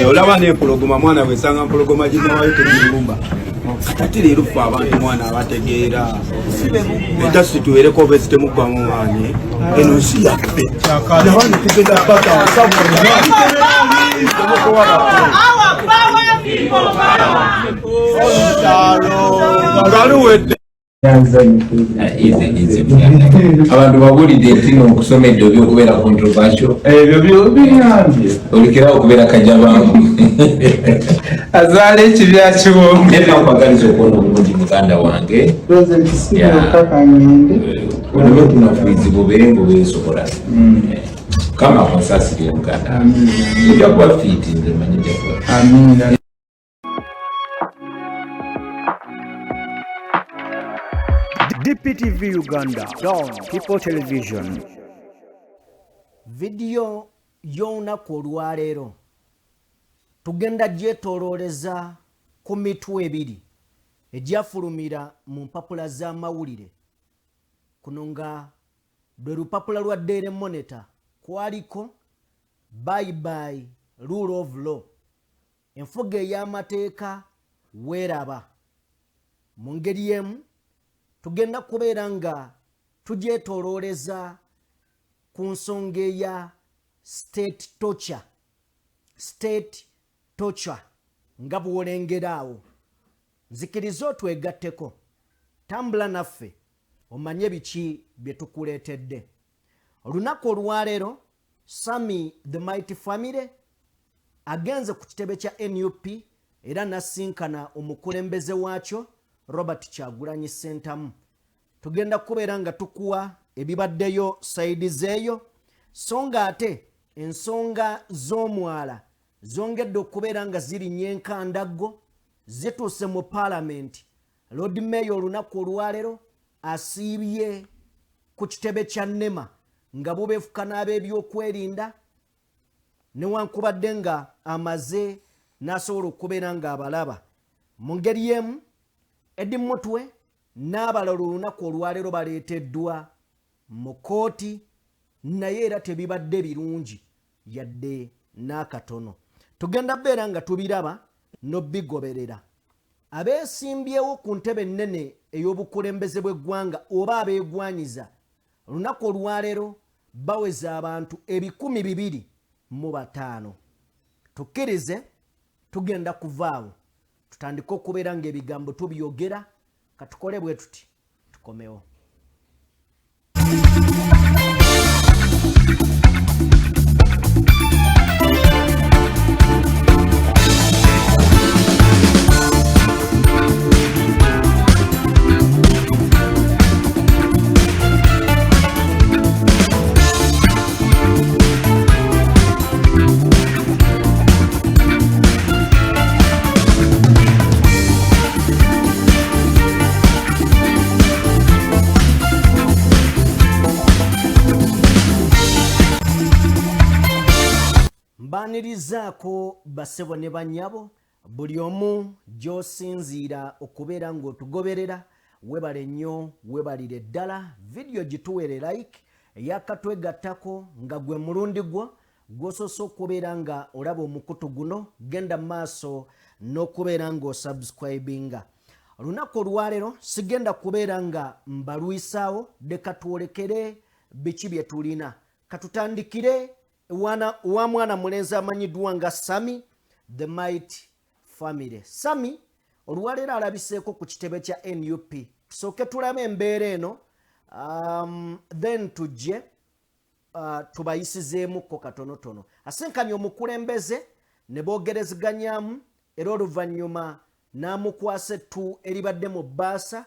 Olaba ne pologoma mwana wesanga pologoma jina wayo tebirumba. Kati leero fa abantu mwana abategeera. Eta situere ko besite mu kwa mwani. Eno si yakpe. Chakala wani kigenda paka sabu. Awa power people power. Ngalo wete. Abantu babulidde ntino okusomedde obyokubera controversial ebyo byambye olikira okubera kajabangu azale ekibya kiwombe nakwagaliza okuwona obulungi muganda wange olwo tunafuizi bubengo besobola kama konsasiri muganda ojja kuba fiti nze manyi jakuba amina. DPTV Uganda, Dawn People Television. Video y'olunaku olwaleero tugenda gyetoolooleza ku mitwe ebiri egyafulumira mu mpapula z'amawulire. Kuno nga lwe lupapula lwa Daily Monitor kwaliko Bye Bye Rule of Law, enfuga ey'amateeka weeraba. Mu ngeri emu tugenda kubeera nga tugyetoolooleza ku nsonga eya state torture nga bw'olengera awo. Nzikiriza otwegatteko, tambula naffe omanye biki bye tukuleetedde. Olunaku olwaleero Sami the Mighty Family agenze ku kitebe kya NUP era nasinkana omukulembeze waakyo Robert Kyagulanyi Ssentamu. Tugenda kubeera nga tukuwa ebibaddeyo sayidi zeeyo, so nga ate ensonga z'omwala zongedde okubeera nga ziri nyenkandago zituuse mu Parliament. Lord Mayor olunaku olwaleero asiibye ku kitebe kya NEMA nga bubeefuka n'ab'ebyokwerinda newankubadde nga amaze n'asobola okubeera nga abalaba. Mu ngeri emu Edi Mutwe n'abalala olunaku olwaleero baleeteddwa mu kooti, naye era tebibadde birungi yadde n'akatono. Tugenda beera nga tubiraba n'obigoberera. Abeesimbyewo ku ntebe ennene ey'obukulembeze bw'eggwanga oba abeegwanyiza olunaku olwaleero baweza abantu 205. Tukkirize tugenda kuvaawo tutandika okubeera ng'ebigambo tubyogera, katukole bwe tuti tukomewo. Mbanirizaako basebo ne banyabo, buli omu gy'osinziira okubeera ng'otugoberera, webale nnyo webalire ddala. Video gituwere like eyakatwegattako nga gwe mulundi gwo gw'osoose okubeera nga olaba omukutu guno, genda maaso n'okubeera ng'osubscribinga. Olunaku olwaleero sigenda kubeera nga mbalwisaawo, leka twolekere biki bye tulina. Katutandikire wa mwana mulenzi amanyiddwa nga Sami the Mighty Family. Sami olwaleero alabiseeko ku kitebe kya NUP. Tusooke tulabe embeera eno, then tujje tubayisizeemukko katonotono. Asenkanye omukulembeze ne boogerezeganyaamu, era oluvannyuma n'amukwasa ettu eribadde mu bbaasa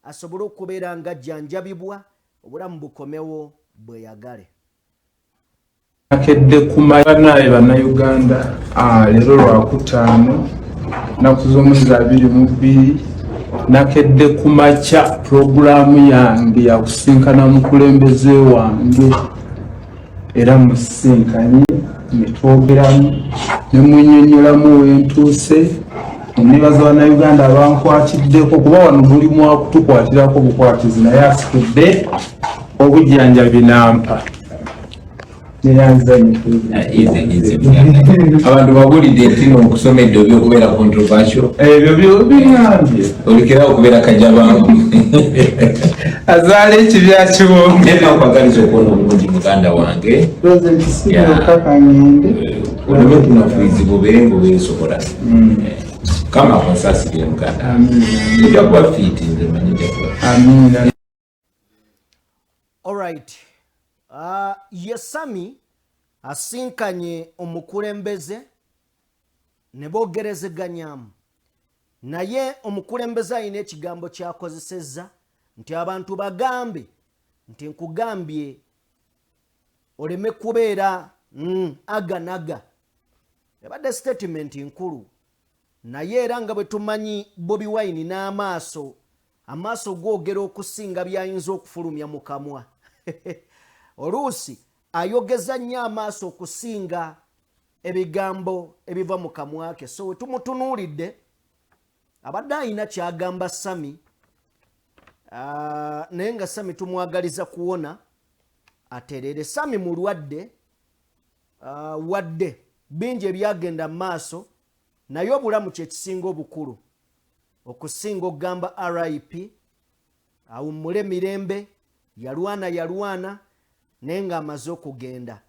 asobole okubeera nga ajjanjabibwa, obulamu bukomewo bweyagale. Akedde kumanaye bannayuganda leero lwakutaano nnaku z'omwezi 22 nakedde kumakya puroguraamu yange yakusinkana mukulembeze wange era musinkanye ne twogeramu ne munnyonnyolamu wentuuse. Nebaza bannayuganda abankwatiddeko kuba wano mulimu wakutukwatirako bukwatizi naye asikudde obujjanjabi nampa. abantu bagulidde ntino okusomedde oby okubeera controversial ebyo biŋambye olekerawo okubeera kajabangu azaala ekibya kiwonge nakwagaliza okuwona obulungi muganda wange oleme kunafuizi bubengo besobola kama akonsasirire muganda ejja kuba fiiti nze manyi ejja kuba. Alright. Ye Sami asinkanye omukulembeze ne bogerezeganyaamu naye omukulembeze alina ekigambo kyakozesezza nti abantu bagambe nti nkugambye oleme kubeera aganaga. Ebadde statement nkulu naye era nga bwe tumanyi Bobi Wine n'amaaso googera okusinga byayinza okufulumya mu kamwa. Oluusi ayogeza nnyo amaaso okusinga ebigambo ebiva mu kamwa ke. So we tumutunuulidde abadde alina kyagamba Sami naye nga Sami tumwagaliza kuwona aterere. Sami mulwadde wadde bingi ebyagenda mu maaso naye obulamu kye kisinga obukulu okusinga okugamba RIP awummule mirembe yalwana naye nga amaze okugenda.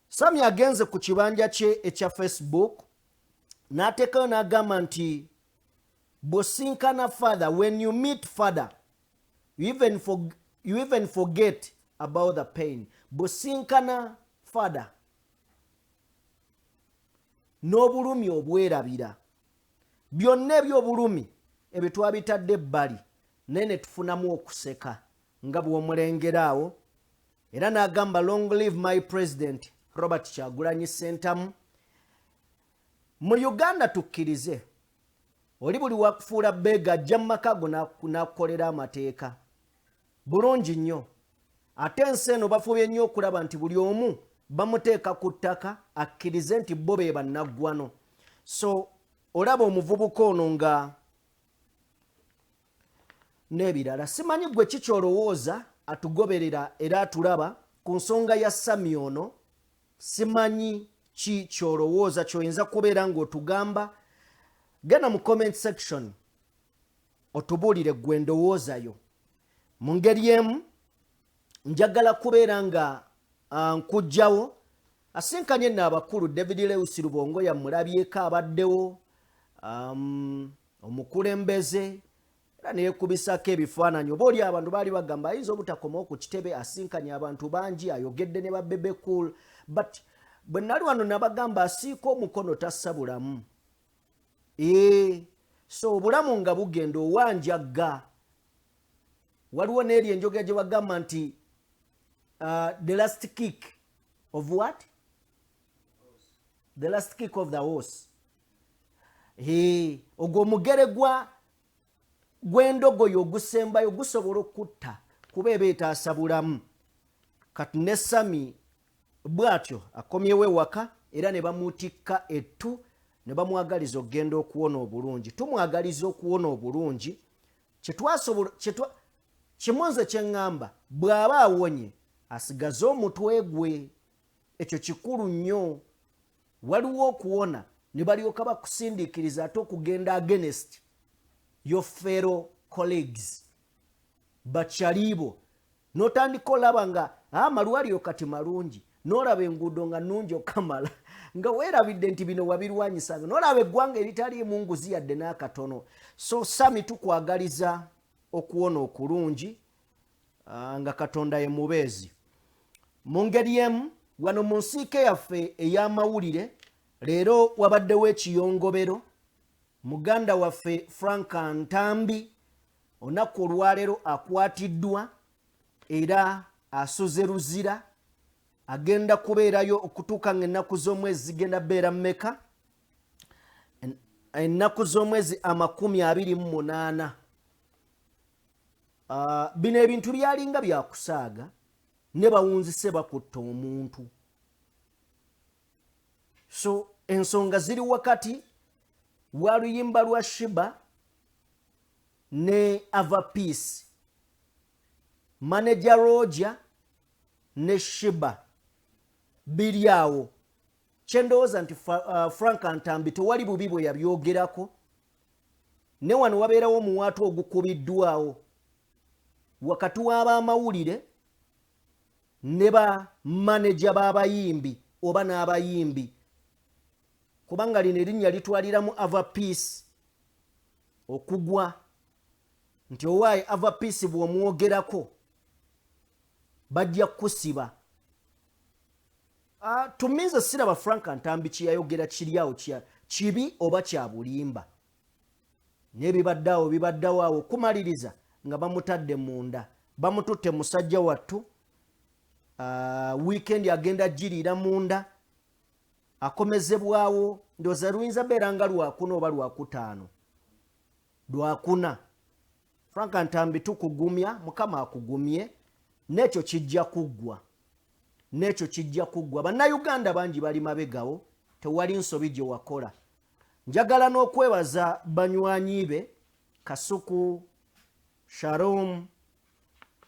Sami agenze ku kibanja kye ekya Facebook n'ateekayo n'agamba nti bw'osinkana father, when you meet father you even forget about the pain. Bw'osinkana father n'obulumi obwerabira byonna ebyobulumi ebyo twabitadde ebbali naye ne tufunamu okuseka nga bw'omulengerawo. Era n'agamba long live my president Robert Kyagulanyi Ssentamu. Mu Uganda tukkirize oli buli wakufuula bbeega ajja mu maka go n'akukolera amateeka bulungi nnyo. Ate ensi eno bafubye nnyo okulaba nti buli omu bamuteeka ku ttaka akkirize nti bo be bannaggwano. So olaba omuvubuka ono nga n'ebirala. Simanyi gwe kikyolowooza atugoberera era atulaba ku nsonga ya Sami ono. Simanyi ki kyolowooza kyoyinza kubeera ng'otugamba. Genda mu comment section otubuulire gwe ndowoozayo. Mu ngeri emu njagala kubeera nga nkujjawo asinkanye nno abakulu. David Lewisi Rubongo yamulabyeko abaddewo omukulembeze era neekubisako ebifaananyi. Oba oli abantu baali bagamba ayinza obutakomawo ku kitebe asinkanye abantu bangi ayogedde ne babebe cool, but bwe nali wano nabagamba asiika omukono tassa bulamu. So obulamu nga bugenda owanjagga. Waliwo n'eri enjogera gye bagamba nti the last kick of what? The last kick of the horse. Ogwo omugere gw'endogoyi ogusembayo gusobola okutta kuba eba etaasa bulamu. Kati ne Sami bw'atyo akomyewo ewaka era ne bamutikka ettu ne bamwagaliza okugenda okuwona obulungi. Tumwagaliza okuwona obulungi. Kimu nze kye ŋŋamba bw'aba awonye asigaze omutwe gwe. Ekyo kikulu nnyo. Waliwo okuwona ne balyoka bakusindiikiriza ate okugenda against your fellow colleagues bakyalibo n'otandika olaba nga amalwaliro kati malungi n'olaba enguudo nga nnungi okamala nga weerabidde nti bino wabirwanyisanga n'olaba eggwanga eritaliimu nguzi yadde n'akatono. So Sami tukwagaliza okuwona okulungi nga Katonda ye mubeezi. Mu ngeri emu wano mu nsiike yaffe ey'amawulire leero wabaddewo ekiyongobero. Muganda waffe Frank Ntambi olunaku olwaleero akwatiddwa era asuze ruzira. Agenda kubeerayo okutuuka ng'ennaku z'omwezi zigenda beera mmeka? Ennaku z'omwezi 28. Bino ebintu byalinga byakusaaga ne bawunzise bakutta omuntu. So ensonga ziri wakati wa luyimba lwa Shiba ne Ava Peace. Manager Roger ne Shiba biryawo kyendowooza nti Frank Ntambi tewali bubi bwe yabyogerako ne wano wabeerawo omuwaatu ogukubiddwawo wakati w'abamawulire ne ba manager b'abayimbi oba n'abayimbi kubanga lino erinnya litwaliramu ava peace okugwa nti owaaye ava peace bw'omwogerako bajja kusiba tuminza siraba Frank Ntambi kyeyayogera kiryawo kibi oba kya bulimba n'ebibaddeawo bibaddewo awo okumaliriza nga bamutadde munda bamututte musajja wattu weekend agenda giriira munda akomezebwawo ndowooza luyinza beera nga lwakuna oba lwakutaano lwakuna Frank Ntambi tukugumya mukama akugumye n'ekyo kijja kuggwa bannayuganda bangi bali mabegawo tewali nsobi gye wakola njagala n'okwebaza banywanyi be Kasuku Sharon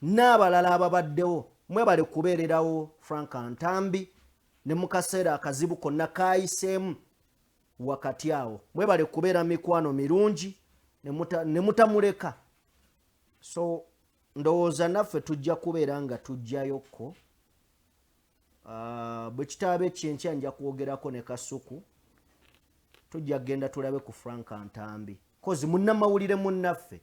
n'abalala ababaddewo mwebale kubeererawo Frank Ntambi ne mu kaseera akazibu konna kayiseemu wakati awo mwebale kubeera mikwano mirungi ne mutamuleka so ndowooza naffe tujja kubeera nga tujjayokko bwe kitaabe ekyenkya nja kwogerako ne Kasuku tujja kgenda tulabe ku Frank Ntambi kozi munnamawulire munnaffe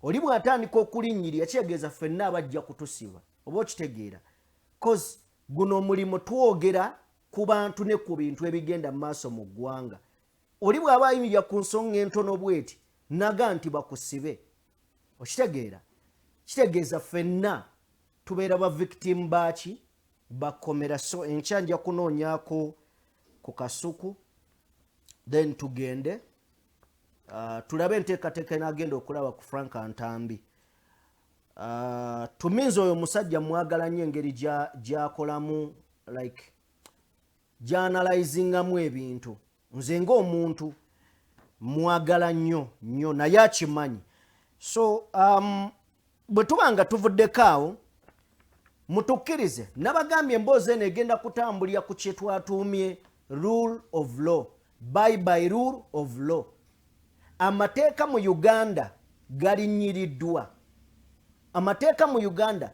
oli bw'atandika okulinnyirira kyegeeza ffenna abajja kutusiba oba okitegeera kozi guno omulimu twogera ku bantu ne ku bintu ebigenda mu maaso mu ggwanga oli bw'aba ayimirira ku nsonga entono bweti naga nti bakusibe okitegeera kitegeeza ffenna tubeera ba victim baaki bakomera so enkya nja kunoonyaako ku Kasuku then tugende tulabe enteekateeka enagenda okulaba ku Frank Ntambi tuminza oyo musajja mwagala nnyo engeri gy'akolamu like gy'analyzingamu ebintu nze ng'omuntu mwagala nnyo naye akimanyi so bwe tuba nga tuvuddeko awo mutukkirize nabagambye emboozi eno egenda kutambulira ku kye twatuumye rule of law by rule of law amateeka mu Uganda galinnyiridwa amateeka mu Uganda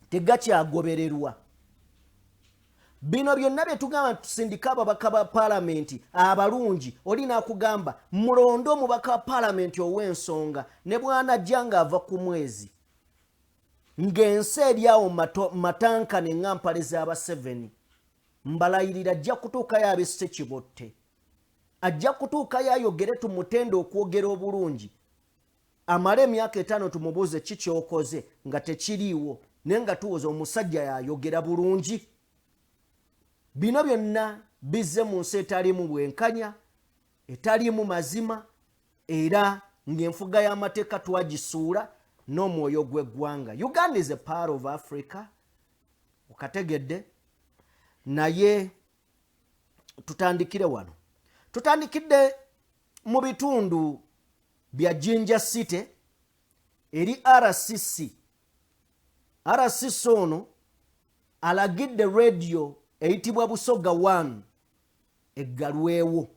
tegakyagobererwa bino byonna bye tugamba tusindika ababaka ba paalamenti abalungi oli n'akugamba mulonde omubaka wa paalamenti ow'ensonga ne bw'anajja ng'ava ku mwezi ng'ensi eri awo matankane ng'ampale z'aba 7 mbalayirira ajja kutuukayo abesse kibotte ajja kutuukayo ayogere tumutende okwogera obulungi amale emyaka 5 tumubuuze ki kyokoze nga tekiriiwo naye nga tuwoza omusajja yayogera bulungi bino byonna bizze mu nsi etaliimu bwenkanya etaliimu mazima era ng'enfuga y'amateeka twagisuula n'omwoyo gw'eggwanga Uganda is a part of Africa okategedde naye tutandikire wano tutandikidde mu bitundu bya Jinja City eri RCC ono alagidde radio eyitibwa Busoga 1 eggalwewo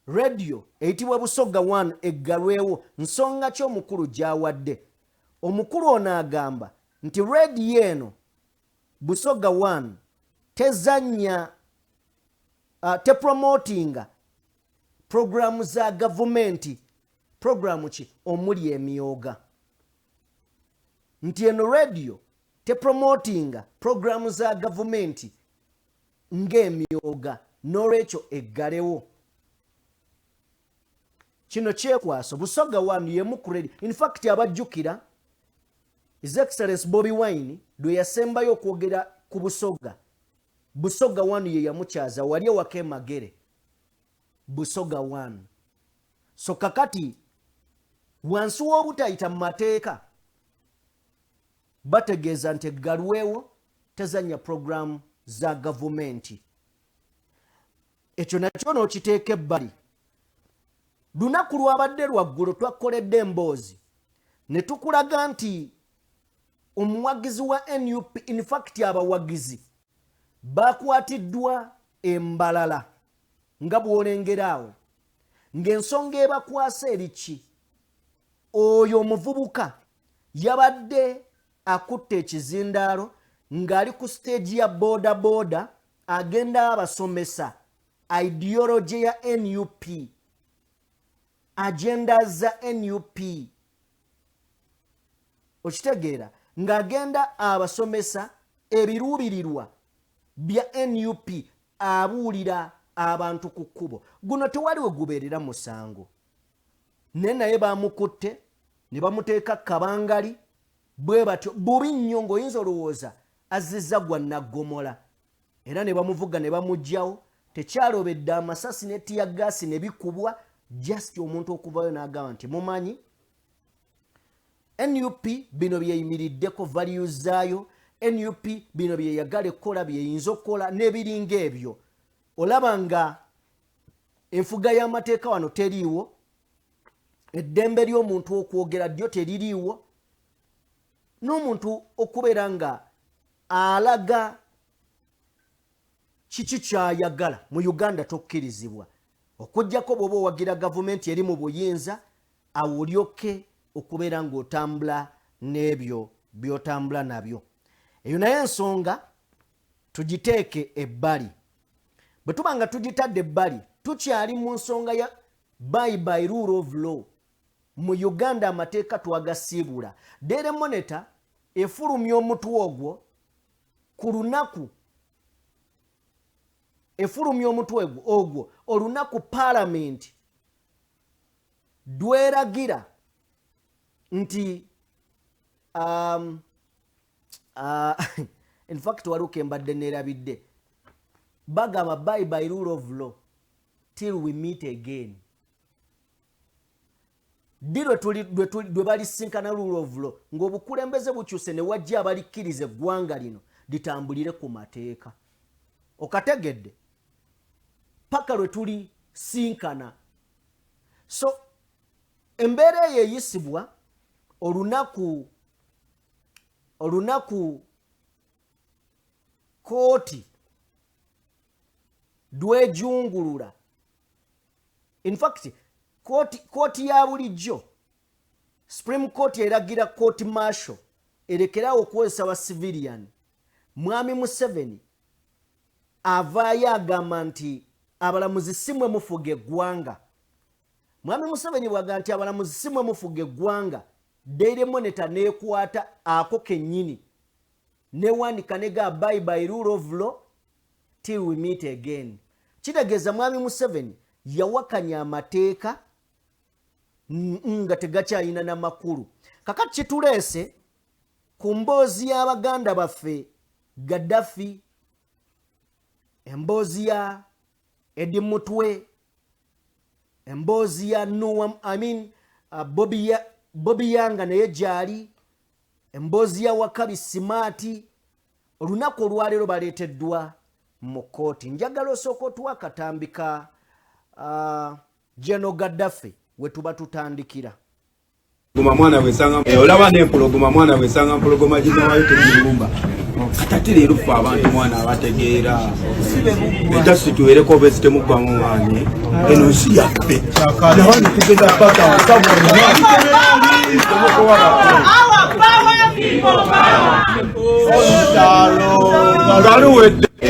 radio eyitibwa Busoga 1 eggalwewo nsonga ki omukulu gy'awadde omukulu ono agamba nti radio eno Busoga 1 tezanya tepromotinga programu za gavumenti programu ki omuli emyoga nti eno radio tepromotinga programu za gavumenti ng'emyoga n'olwekyo eggalewo kino kyekwaso Busoga 1 yemu ku radio in fact abajjukira His Excellency Bobi Wine lwe yasembayo okwogera ku Busoga 1 ye yamukyaza wali ewaka Magere Busoga 1 so kakati wansi w'obutayita mu mateeka bategeeza nti eggalwewo tezanya programu za gavumenti ekyo nakyo n'okiteeka ebbali lunaku lwabadde lwaggulu twakoledde emboozi ne tukulaga nti omuwagizi wa NUP, in fact abawagizi bakwatiddwa embalala nga bw'olengeraawo ng'ensonga ebakwasa eriki oyo omuvubuka yabadde akutte ekizindaalo ng'ali ku stage ya boda boda agenda abasomesa ideology ya NUP, agenda za NUP, okitegeera ng'agenda abasomesa ebiruubirirwa bya NUP abuulira abantu ku kkubo. Guno tewaliwe gubeerera musango, naye naye bamukutte ne bamuteeka kabangali bwe batyo bubi nnyo ng'oyinza olowooza azizza gwa naggomola, era ne bamuvuga ne bamugjawo, tekyalobedde amasasi ne tiyaggaasi ne bikubwa, just omuntu okuvayo n'agamba nti mumanyi NUP bino byeyimiriddeko values zaayo, NUP bino byeyagala ekkola byeyinza okukola n'ebiringa ebyo. Olaba nga enfuga y'amateeka wano teriiwo, eddembe ly'omuntu okwogera ddyo teririiwo, n'omuntu okubeera nga alaga kiki kyayagala mu Uganda tokkirizibwa, okuggyako bw'oba owagira gavumenti eri mu buyinza awo olyoke okubeera ng'otambula n'ebyo by'otambula nabyo. Eyo naye ensonga tugiteeke ebbali. Bwe tuba nga tugitadde ebbali tukyali mu nsonga ya by rule of law. Mu Uganda amateeka twagasiibula. Daily Monitor efulumya omutwe ogwo ku lunaku, efulumya omutwe ogwo olunaku Parliament dweragira nti in fact waluke mbadde nerabidde bagamba by rule of law till we meet again. Dwe balisinkana rule of law ng'obukulembeze bukyuse ne wajja abalikkiriza eggwanga lino litambulire ku mateeka. Okategedde paka lwe tuli sinkana. So embeera eyo eyisibwa olunaku kooti dwejungulula. In fact kooti ya bulijjo Supreme Court eragira court martial erekerawo okukozesa ba civilian. Mwami Museveni avaayo agamba nti abalamuzi simwe mufuga eggwanga. Mwami Museveni bw'agamba nti abalamuzi simwe mufuga eggwanga, Daily Monitor neekwata ako kennyini newanika nega by rule of law till we meet again. Kitegeeza Mwami Museveni yawakanya amateeka nga tegakyalina n'amakulu. Kakati kituleese ku mboozi y'Abaganda baffe Gaddafi, emboozi ya Edi Mutwe, emboozi ya Bobi Yanga naye gyali, emboozi ya Wakabi Simaati. Olunaku olwaleero baleeteddwa mu kooti. Njagala osooka otuwa akatambi ka General Gaddafi we tuba tutandikira. Guma mwana wesanga olaba n'empologoma mwana wesanga mpologoma ginawayo tegirumba. Kati leero ffe abantu mwana abategeera era situwereko besite mugwamu wanye eno nsi yaffe nawani tugenda paka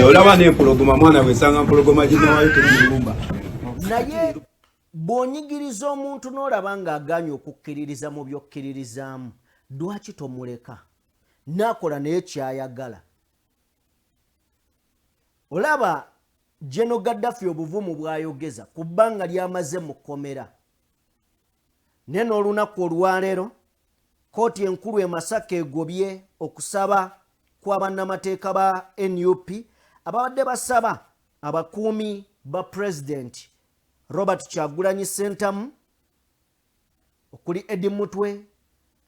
olaba n'empologoma mwana wesanga mpologoma ginawayo tegirumba. Naye bw'onyigiriza omuntu n'olaba ng'agaanye okukkiririza mu by'okkiririzaamu, lwaki tomuleka n'akola naye kyayagala? Olaba General Gaddafi obuvumu bw'ayogeza ku bbanga ly'amaze mu kkomera. Naye n'olunaku olwaleero kooti enkulu e Masaka egobye okusaba kwa bannamateeka ba NUP ababadde basaba abakuumi ba President Robert Kyagulanyi Ssentamu, okuli Edi Mutwe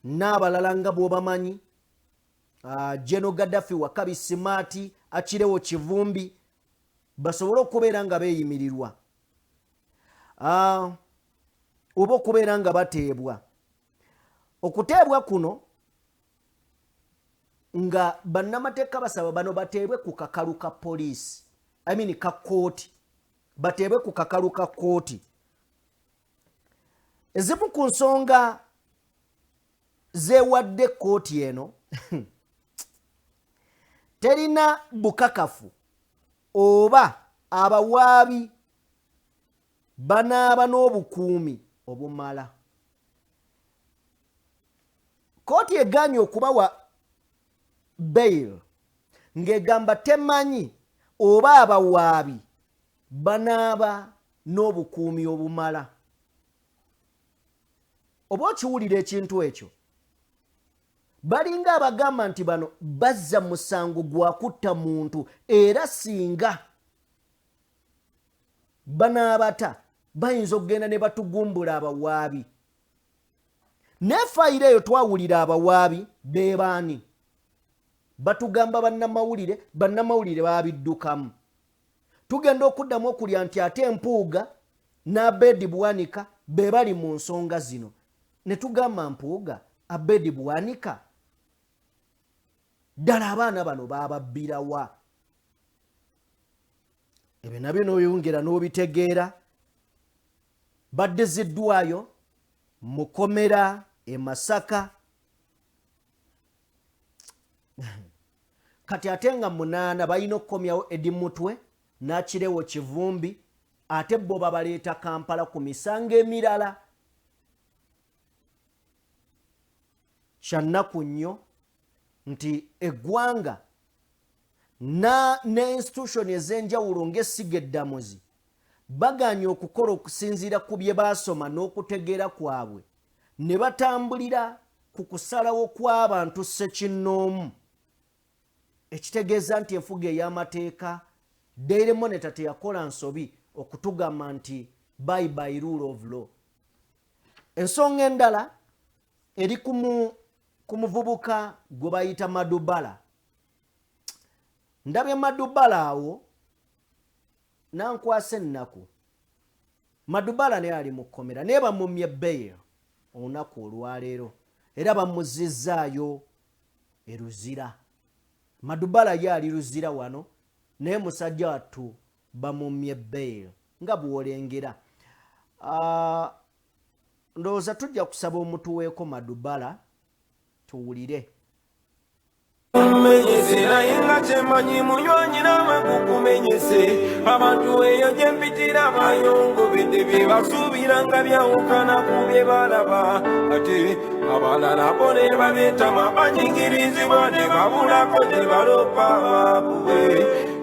n'abalala nga bw'obamanyi, General Gaddafi, Wakabi Simaati, Akirewo Kivumbi, basobole okubeera nga beeyimirirwa oba okubeera nga bateebwa. Okuteebwa kuno nga bannamateeka basaba bano bateebwe ku kakalu ka poliisi ka kooti bateebwe ku kakalu ka kooti. Ezimu ku nsonga zeewadde kooti eno terina bukakafu oba abawaabi banaaba n'obukuumi obumala. Kooti egaanye okubawa bail ng'egamba temanyi oba abawaabi banaaba n'obukuumi obumala. Oba okiwulira ekintu ekyo, balinga abagamba nti bano bazza musango gwa kutta muntu era singa banaabata bayinza okugenda ne batugumbula abawaabi. Nefayiro eyo twawulira abawaabi bebaani batugamba bannamawulire babiddukamu. Tugenda okuddamu okulya nti ate Empuuga n'Abedi Bwanika be bali mu nsonga zino. Ne tugamba Mpuuga, Abedi Bwanika, ddala abaana bano bababbirawa. Ebyo nabyo n'oyongera n'obitegeera. Baddeziddwayo mu kkomera e Masaka. Kati ate nga 8 balina okukomyawo Edi Mutwe n'Akirewo Kivumbi, ate bo babaleeta Kampala ku misango emirala. Kyannaku nnyo nti eggwanga ne institution ez'enjawulo ng'essiga eddamuzi baganye okukola okusinziira ku bye baasoma n'okutegeera kwabwe ne batambulira ku kusalawo kw'abantu ssekinnoomu, ekitegeeza nti enfuga ey'amateeka Daily Monitor teyakola nsobi okutugamba nti by rule of law. Ensonga endala eri ku muvubuka gwe bayita Madubala. Ndabye Madubala awo nankwasa ennaku. Madubala naye ali mu kkomera naye bamumye bail olunaku olwaleero era bamuzizzaayo e Luzira. Madubala ye ali Luzira wano naye musajja wattu bamumye bail nga bw'olengera. Ndowooza tujja kusaba omutuweeko Madubala tuwulire. Kumenyese naye nga kyemanyi munywanyi nawe kukumenyese abantu eyo gye mpitira bayongobedde bye basuubira nga byawukana ku bye balaba ate abalala bo ne babeetama banyigirizibwa ne babulako gye balopa baabwe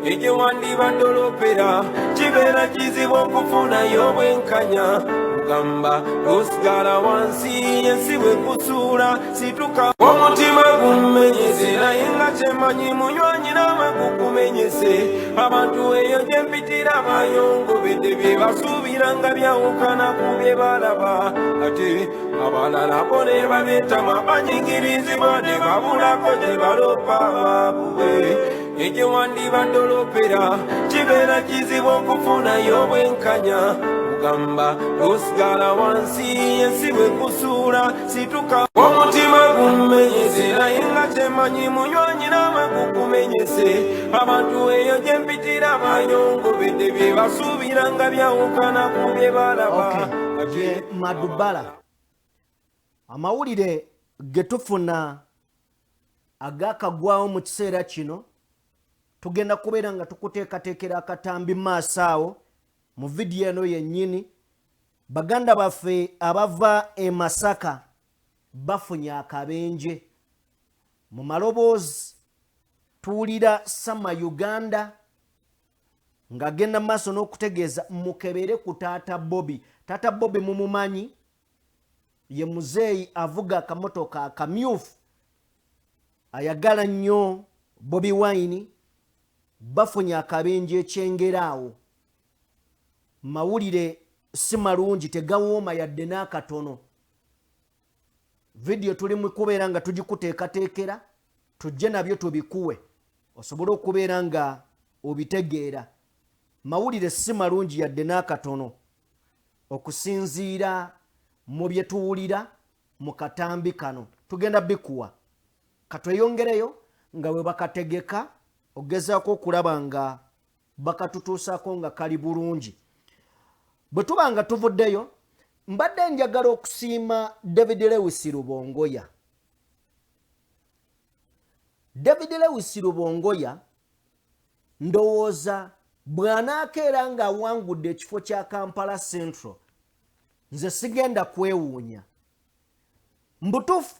egyo wandibadolopera kibeera kizibu okufunayo obwenkanya gamba osigala wansi yensi bwe kusuula situka omutima gumenyese naye nga kyemanyi munywanyi nawe gukumenyese abantu eyo gye mpitira bayongobedde bye basuubira nga byawukana ku bye balaba ate abalala bo ne babeetama banyigirizibwa ne babulako gye balopa baabwe egyo wandibadolopera kibeera kizibu okufunayo obwenkanya gamba osigala wansi yensi bwe kusuula situka omutima gumenyese naye nga kyemanyi munywanyi nawe gukumenyese abantu eyo gye mpitira bayongobedde bye basuubira nga byawukana ku bye balaba. Madubala, amawulire ge tufuna agakagwawo mu kiseera kino tugenda kubeera nga tukuteekateekera akatambi maaso awo. Mu vidiyo eno yennyini baganda baffe abava e Masaka bafunye akabenje. Mu maloboozi tuwulira sama Uganda ng'agenda maaso n'okutegeeza mukebere ku taata Bobi. Taata Bobi mumumanyi ye muzeeyi avuga akamotoka akamyufu ayagala nnyo Bobi Wine. Bafunye akabenje ekyengeraawo. Mawulire si malungi tegawooma yadde n'akatono. Vidiyo tuli mu kubeera nga tugikuteekateekera tujje nabyo tubikuwe osobole okubeera nga obitegeera. Mawulire si malungi yadde n'akatono okusinziira mu bye tuwulira mu katambi kano. Tugenda bikuwa katweyongereyo nga we bakategeka ogezaako okulaba nga bakatutuusaako nga kali bulungi. Bwe tuba nga tuvuddeyo, mbadde njagala okusiima David Lewis Rubongoya. David Lewis Rubongoya ndowooza bw'anaakeera nga awangudde ekifo kya Kampala Central, nze sigenda kwewuunya. Mbutuufu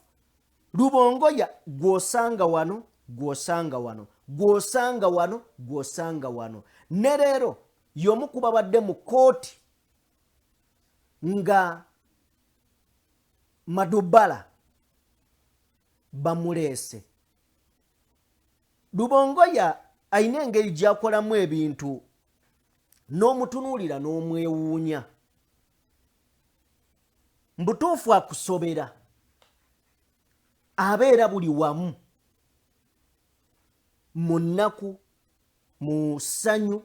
Rubongoya gw'osanga wano, gw'osanga wano, gw'osanga wano, gw'osanga wano. Ne leero y'omu ku babadde mu kooti nga Madubala bamuleese. Rubongoya ayina engeri gy'akolamu ebintu n'omutunuulira n'omwewuunya. Mbutuufu akusobera, abeera buli wamu, mu nnaku, mu ssanyu,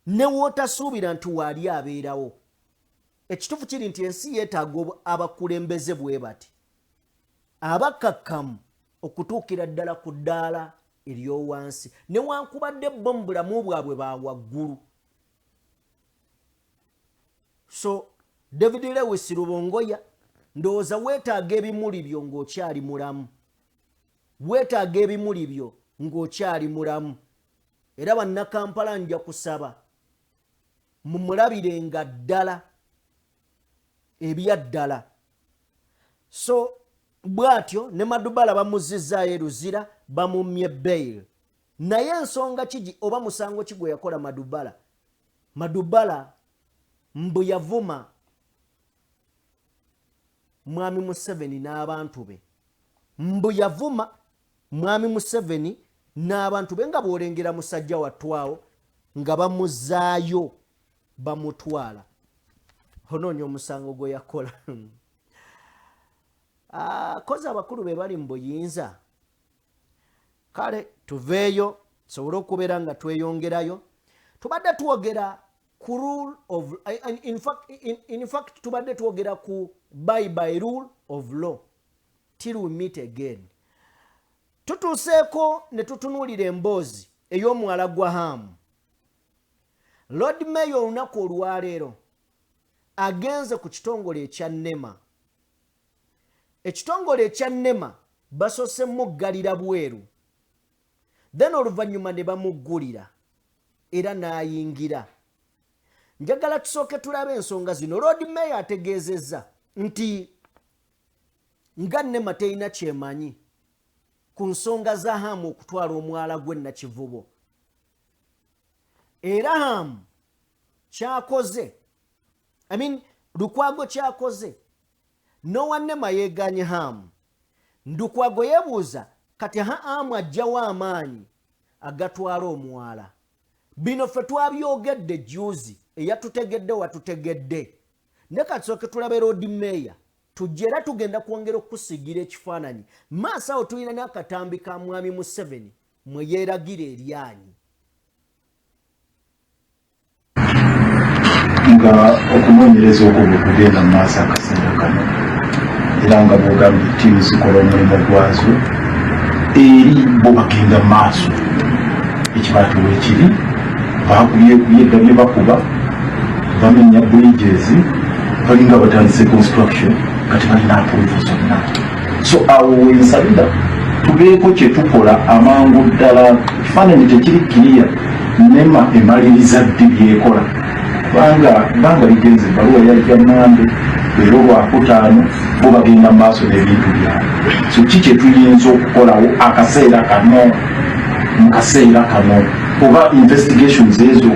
ne wootasuubira nti waali abeerawo. Ekituufu kiri nti ensi yeetaaga abakulembeze bwe bati, abakakkamu okutuukira ddala ku ddaala ery'owansi, newankubadde bo mu bulamu bwabwe ba waggulu. So David Lewis Rubongoya, ndowooza weetaaga ebimuli byo ng'okyali mulamu, weetaaga ebimuli byo ng'okyali mulamu. Era bannakampala nja kusaba mumulabirenga ddala ebyaddala. So bw'atyo ne Madubala bamuzzizaayo eruzira, bamumye bail. Naye ensonga kigi oba musango ki gwe yakola Madubala? Madubala mbu yavuma Mwami Museveni n'abantu be. Mbu yavuma Mwami Museveni n'abantu be, nga bw'olengera musajja wattwawo nga bamuzzaayo bamutwala. Onoonya omusango gwe yakola. Koza abakulu be bali mu buyinza. Kale tuveeyo tusobole okubeera nga tweyongerayo. Tubadde twogera ku rule of, in fact tubadde twogera ku by rule of law till we meet again. Tutuuseeko ne tutunuulira emboozi ey'omuwala gwa Hamu. Lord Mayor olunaku olwaleero agenze ku kitongole ekya NEMA. Ekitongole ekya NEMA basoose muggalira bweru, then oluvannyuma ne bamuggulira era n'ayingira. Njagala tusooke tulabe ensonga zino. Lord Mayor ategeezezza nti nga NEMA terina kyemanyi ku nsonga za Hamu okutwala omwala gwe Nakivubo. Era Hamu kyakoze, Lukwago kyakoze, n'owa NEMA yeeganye Hamu. Lukwago yeebuuza kati Hamu ajjawo amaanyi agatwala omwala. Bino ffe twabyogedde juzi, eyatutegedde watutegedde. Ne katusooke tulabe Lord Mayor, tujja era tugenda kwongera okusigira ekifaananyi. Maaso awo tulina n'akatambi ka Mwami Museveni mwe yeeragira eryanyi. Nga okunoonyereza okwo bwe kugenda mu maaso akaseera kano, era nga bw'ogambye ttiimu zikola omulimu gwazo, eri bo bagenda mu maaso. Ekibaatu weekiri bakubye edda bye bakuba, bamenya bridges, balinga batandise construction kati balina approval zonna. So awo wensabira tubeeko kye tukola amangu ddala, ekifaananyi tekiri kiriya, NEMA emaliriza ddi byekola. Banga bigenze ebbaluwa yajja Mande, leero Lwakutaano, bo bagenda mu maaso n'ebintu byabwe. So ki kye tuyinza okukolawo akaseera kano, mu kaseera kano, oba investigations ezo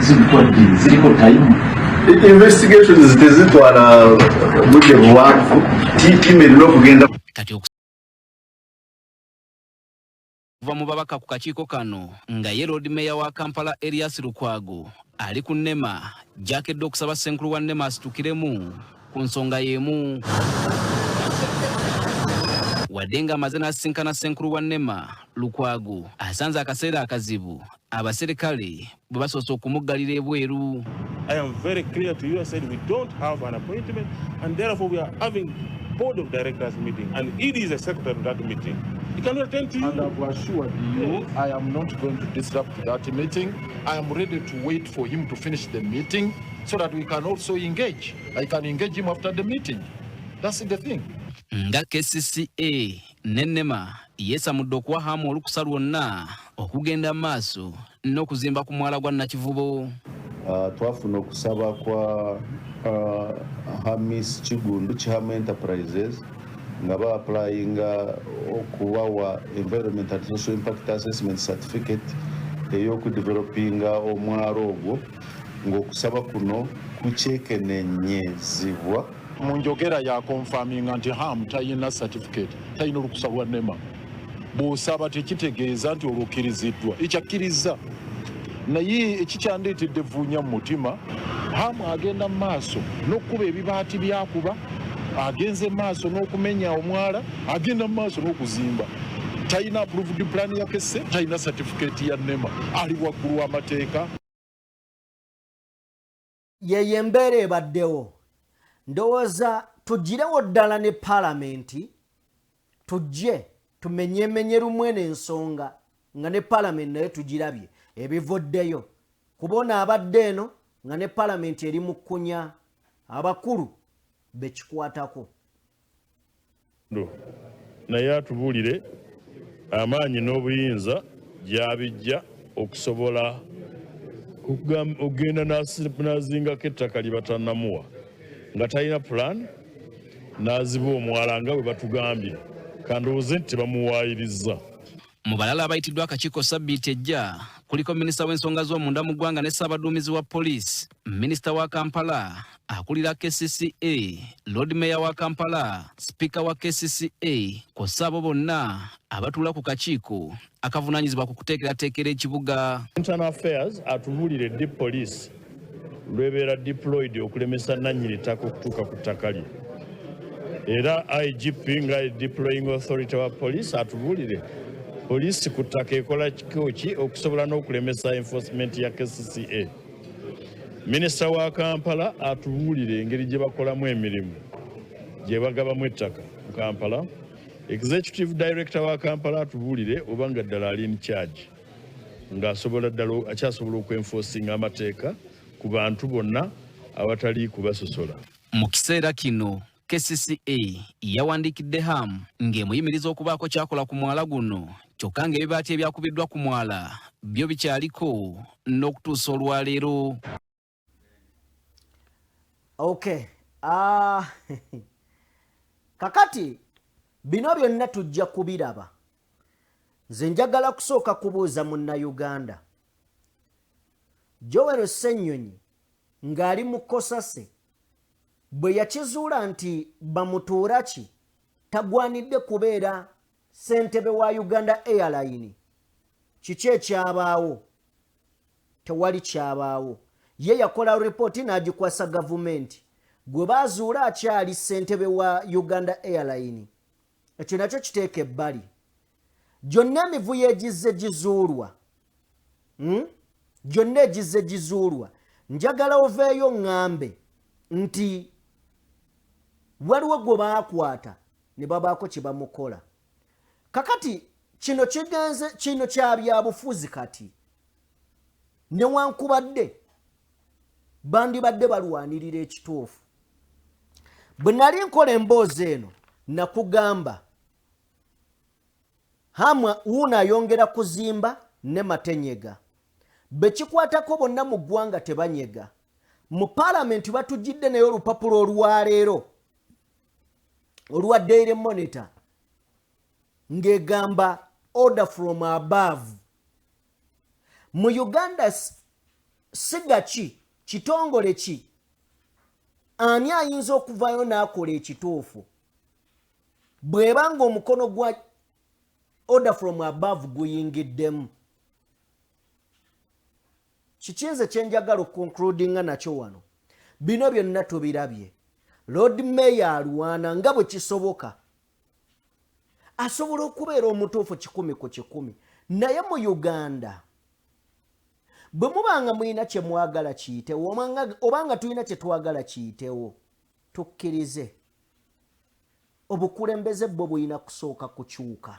zibutwadde ziriko time? Investigations tezitwala budde buwanvu, tiimu erina okugenda kati okuva mu babaka ku kakiiko kano nga ye Lord Mayor wa Kampala Erias Lukwago ali ku NEMA jakedde okusaba Ssenkulu wa NEMA asitukiremu ku nsonga y'emu. Wadde nga amaze n'asisinkana Ssenkulu wa NEMA Lukwago asanze akaseera akazibu abaserikale bwe basoose okumuggalira ebweru. I am very clear to you. I said we don't have an appointment and therefore we are having board of directors meeting, and it is a secretary of that meeting. He cannot attend to you. And I've assured you, I am not going to disrupt that meeting. I am ready to wait for him to finish the meeting so that we can also engage. I can engage him after the meeting. That's the thing. Nga KCCA nenema yesamudde okuwa hamu olukusa lwonna okugenda maaso n'okuzimba ku mwala gwa Nakivubo. Twafuna okusaba kwa Hamis Kigundu Kihamu Enterprises nga ba applying okubawa environment and social impact assessment certificate eyokudevelopinga omwalo ogwo ng'okusaba kuno kucekenenyezibwa. Mu njogera ya confirming nti HAM tayina certificate, tayina olukusa lwa NEMA. Bw'osaba tekitegeeza nti olukkiriziddwa. Ekyakkiriza naye ekikyandeetedde evvuunya mu mutima, HAM agenda mu maaso n'okkuba ebibaati byakuba, agenze mu maaso n'okumenya omwala, agenda mu maaso n'okuzimba. Tayina approved plan ya kesse, tayina certificate ya NEMA. Ali waggulu w'amateeka. Yeye embeera ebaddewo. Ndowooza tugirewo ddala ne palamenti, tujje tumenyemenye rumwene ensonga nga ne palamenti naye tugirabye ebivuddeyo. Kubona abadde eno nga ne palamenti eri mu kkunya abakulu bekikwatako. Naye atubuulire amaanyi n'obuyinza gy'abijja okusobola okugenda n'azingako ettaka lye batannamuwa nga talina plan n'aziba omwala nga bwe batugambye kandowooze nti tebamuwaayiriza. Mu balala abayitiddwa akakiiko sabbiiti ejja kuliko minisita w'ensonga z'omunda mu ggwanga ne ssaabaduumizi wa poliisi, minisita wa Kampala akulira KCCA, Lord Mayor wa Kampala, Speaker wa KCCA, kw'ossa abo bonna abatuula ku kakiiko akavunaanyizibwa ku kuteekerateekera ekibuga. Internal Affairs atubuulire deep police lwebeera deployed okulemesa nannyini ttaka okutuuka ku ttaka lye. Era IGP nga deploying authority wa police atubuulire poliisi ku ttaka ekola kikoki okusobola n'okulemesa enforcement ya KCCA. Minisita wa Kampala atubuulire engeri gye bakolamu emirimu gye bagabamu ettaka mu Kampala. Executive Director wa Kampala atubuulire obanga ddala ali in charge ng'asobola ddala akyasobola okwenforcinga amateeka ku bantu bonna abatali kubasosola. Mu kiseera kino KCCA yawandiikidde HAM ng'emuyimiriza okubaako kyakola ku mwala guno, kyokka ng'ebibaati ebyakubiddwa ku mwala byo bikyaliko n'okutuusa olwaleero. Okay. Kakati bino byonna tujja kubiraba. Nze njagala kusooka kubuuza Munnayuganda. Joel Ssenyonyi ng'ali mu Kosase bwe yakizuula nti bamutuura ki tagwanidde kubeera ssentebe wa Uganda Airline. Kiki ekyabaawo? Tewali kyabaawo. Ye yakola report n'agikwasa gavumenti. Gwe baazuula akyali ssentebe wa Uganda Airline. Ekyo nakyo kiteeka ebbali. Gyonna emivuyo egizze gizuulwa. Gyonna egizze gizuulwa. Njagala oveeyo ŋŋambe nti waliwo gwe baakwata ne babaako kye bamukola. Kakati kino kya byabufuzi kati. Newankubadde bandibadde balwanirira ekituufu. Bwe nali nkola emboozi eno nakugamba HAM wuuna ayongera kuzimba ne matenyega. Bekikwatako bonna mu ggwanga tebanyega. Mu palamenti batujjidde naye olupapulo olwaleero olwa Daily Monitor ng'egamba order from above. Mu Uganda siga ki, kitongole ki, ani ayinza okuvaayo n'akola ekituufu bw'eba ng'omukono gwa order from above guyingiddemu? Kikinze kyenjagala okukoncludinga nakyo wano. Bino byonna tubirabye. Lord Mayor alwana nga bwe kisoboka. Asobola okubeera omutuufu 100 naye mu Uganda bwe mubanga muyina kye mwagala kiyitewo obanga tulina kye twagala kiyitewo tukkirize obukulembeze bwo buyina kusooka kukyuka.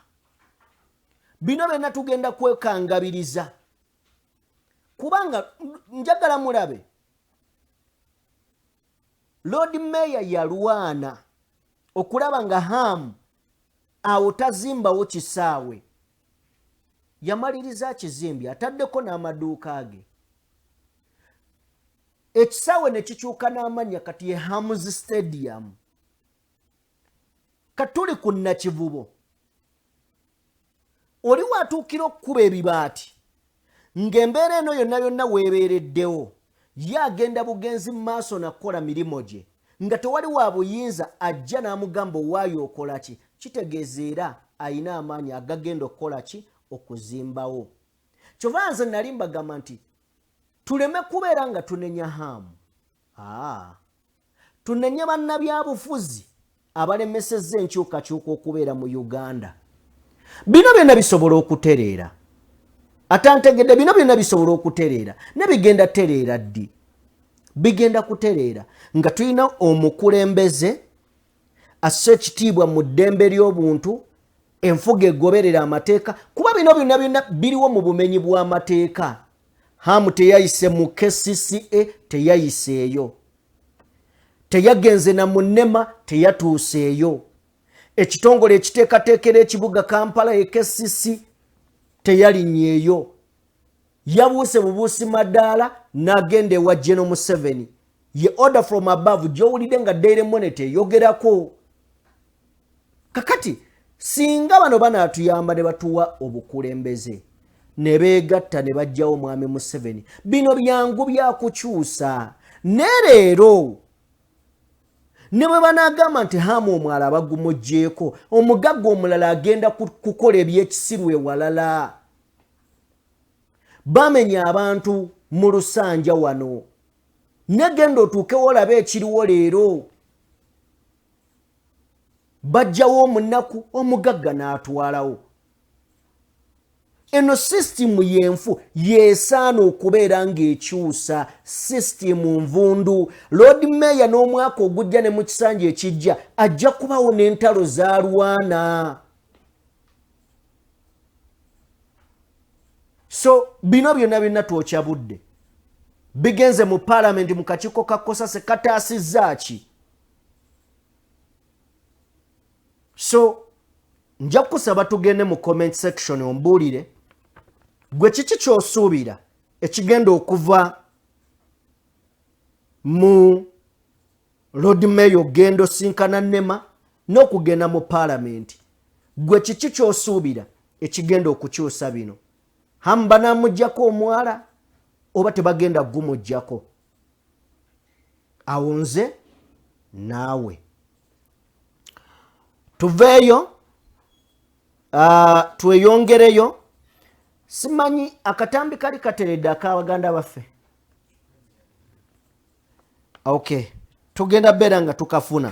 Bino byonna tugenda kwekangabiriza kubanga njagala mulabe Lord Mayor yalwana okulaba nga Hamu awo tazimbawo kisaawe. Yamaliriza kizimbi ataddeko n'amaduuka ge. Ekisaawe ne kikyuka n'amannya kati ye Hamu's Stadium. Katuli ku Nakivubo. Oli watuukira okukuba ebibaati ng'embeera eno yonna yonna weebeereddewo ye agenda bugenzi mu maaso nakola mirimu gye nga tewali wa buyinza ajja n'amugamba owaayo okola ki. Kitegeeza era ayina amaanyi agagenda okukola ki okuzimbawo. Kyova nze nali mbagamba nti tuleme kubeera nga tunenya Hamu. Tunenye bannabyabufuzi abalemesezza enkyukakyuka okubeera mu Uganda. Bino byonna bisobola okutereera. Atantegedde bino byonna bisobola okutereera. Ne bigenda tereera ddi? Bigenda kutereera nga tulina omukulembeze assa ekitiibwa mu ddembe ly'obuntu, enfuga egoberera amateeka, kuba bino byonna byonna biriwo mu bumenyi bw'amateeka. Hamu teyayise mu KCCA, teyayiseeyo. Teyagenze na munema, teyatuuseeyo. Ekitongole ekiteekateekera ekibuga Kampala KCC teyalinnyeeyo. Yabuuse bubuusi madaala n'agenda ewa General Museveni. Ye order from above gy'owulidde nga Daily Monitor eyogerako. Kakati singa bano banaatuyamba ne batuwa obukulembeze ne beegatta ne bajjawo mwami Museveni, bino byangu byakukyusa. Ne leero ne bwe banaagamba nti Hamu omwala bagumugjeeko, omugagga omulala agenda kukola ebyekisiru ewalala. Bamenya abantu mu Lusanja wano. Negenda otuukewo olabe ekiriwo leero. Bajjawo omunaku omugagga n'atwalawo. Eno system yenfu yeesaana okubeera ng'ekyusa. System nvundu. Lord Mayor n'omwaka ogujja ne mu kisanja ekijja ajja kubawo n'entalo z'alwana. So bino byonna byonna twokyabudde. Bigenze mu parliament mu kakiiko ka Kosase kataasizza ki? So nja kusaba tugende mu comment section ombuulire gwe kiki ky'osuubira ekigenda okuva mu Lord Mayor gendo sinkana nema n'okugenda mu parliament. Gwe kiki ky'osuubira ekigenda okukyusa bino? Hamu banaamugyako omwala oba tebagenda gumugyako? Awo nze naawe tuveeyo tweyongereyo. Simanyi akatambi kali kateredde ak'Abaganda baffe. Okay, tugenda beera nga tukafuna.